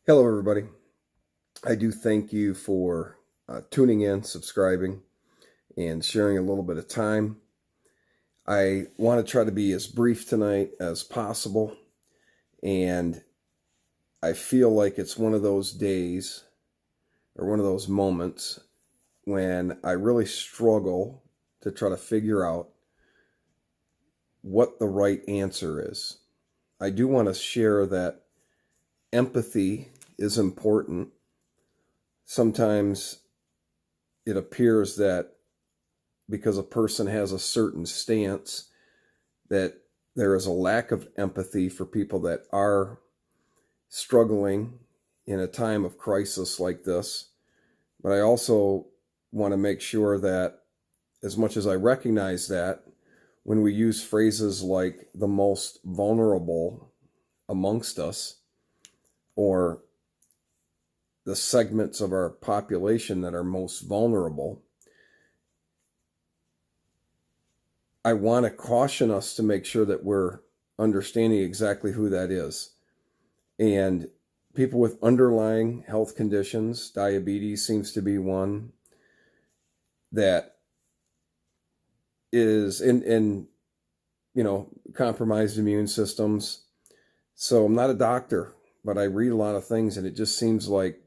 Hello, everybody. I do thank you for tuning in, subscribing, and sharing a little bit of time. I want to try to be as brief tonight as possible, and I feel like it's one of those days or one of those moments when I really struggle to try to figure out what the right answer is. I do want to share that empathy is important. Sometimes it appears that because a person has a certain stance, that there is a lack of empathy for people that are struggling in a time of crisis like this. But I also want to make sure that, as much as I recognize that, when we use phrases like the most vulnerable amongst us, or the segments of our population that are most vulnerable, I want to caution us to make sure that we're understanding exactly who that is. And people with underlying health conditions, diabetes seems to be one that is in compromised immune systems. So I'm not a doctor, but I read a lot of things, and it just seems like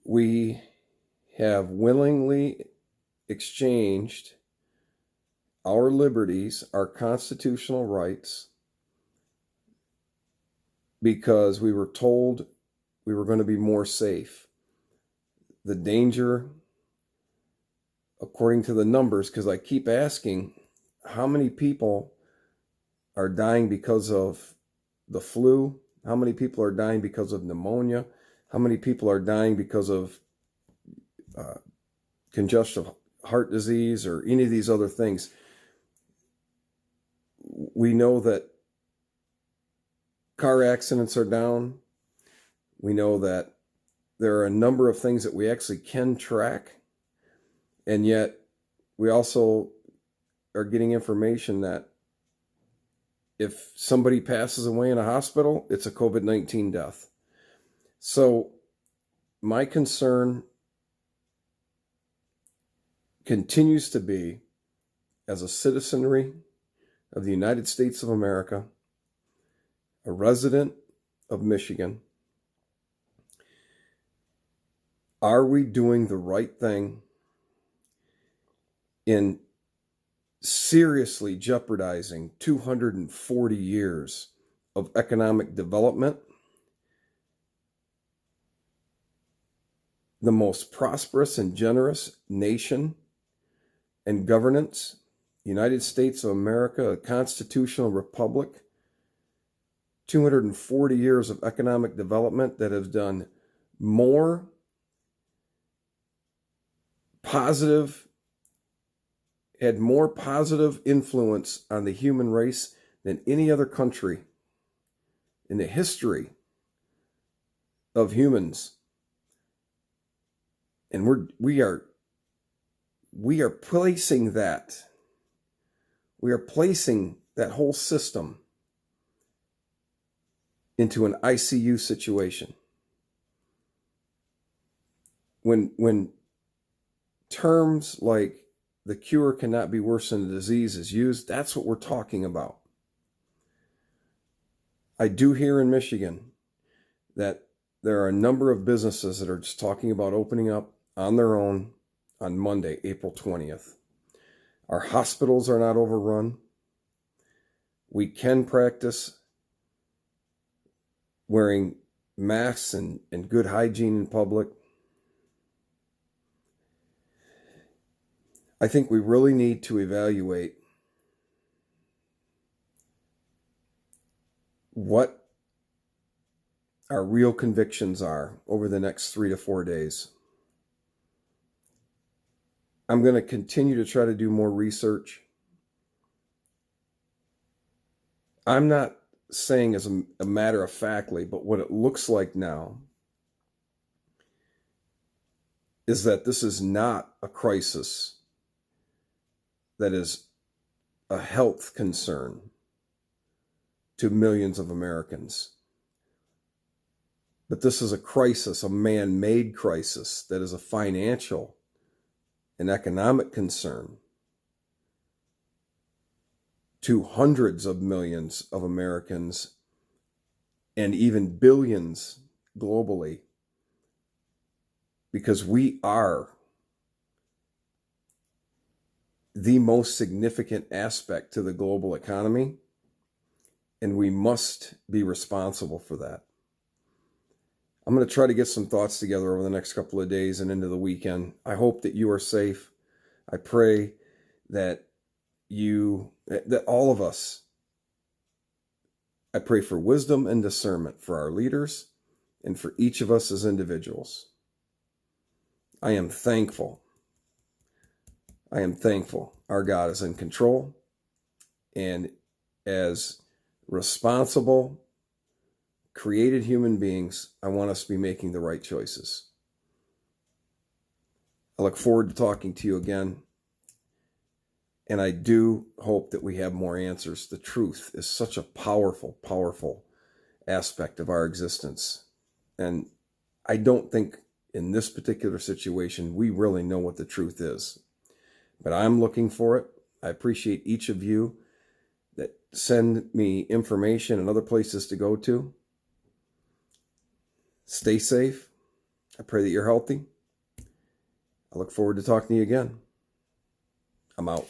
we have willingly exchanged our liberties, our constitutional rights, because we were told we were going to be more safe. The danger, according to the numbers, because I keep asking, how many people are dying because of the flu? How many people are dying because of pneumonia? How many people are dying because of congestive heart disease or any of these other things? We know that car accidents are down. We know that there are a number of things that we actually can track. And yet we also are getting information that if somebody passes away in a hospital, it's a COVID-19 death. So my concern continues to be, as a citizenry of the United States of America, a resident of Michigan, are we doing the right thing in seriously jeopardizing 240 years of economic development, the most prosperous and generous nation and governance, United States of America, a constitutional republic, 240 years of economic development that have done more had more positive influence on the human race than any other country in the history of humans. And we are placing that whole system into an ICU situation. When terms like the cure cannot be worse than the disease is used, that's what we're talking about. I do hear in Michigan that there are a number of businesses that are just talking about opening up on their own on Monday, April 20th. Our hospitals are not overrun. We can practice wearing masks and good hygiene in public. I think we really need to evaluate what our real convictions are over the next 3 to 4 days. I'm going to continue to try to do more research. I'm not saying as a matter of factly, but what it looks like now is that this is not a crisis that is a health concern to millions of Americans. But this is a crisis, a man-made crisis that is a financial and economic concern to hundreds of millions of Americans and even billions globally, because we are the most significant aspect to the global economy, and we must be responsible for that. I'm going to try to get some thoughts together over the next couple of days and into the weekend. I hope that you are safe. I pray that all of us, I pray for wisdom and discernment for our leaders and for each of us as individuals. I am thankful. Our God is in control, and as responsible, created human beings, I want us to be making the right choices. I look forward to talking to you again, and I do hope that we have more answers. The truth is such a powerful, powerful aspect of our existence, and I don't think in this particular situation we really know what the truth is, but I'm looking for it. I appreciate each of you that send me information and other places to go to. Stay safe. I pray that you're healthy. I look forward to talking to you again. I'm out.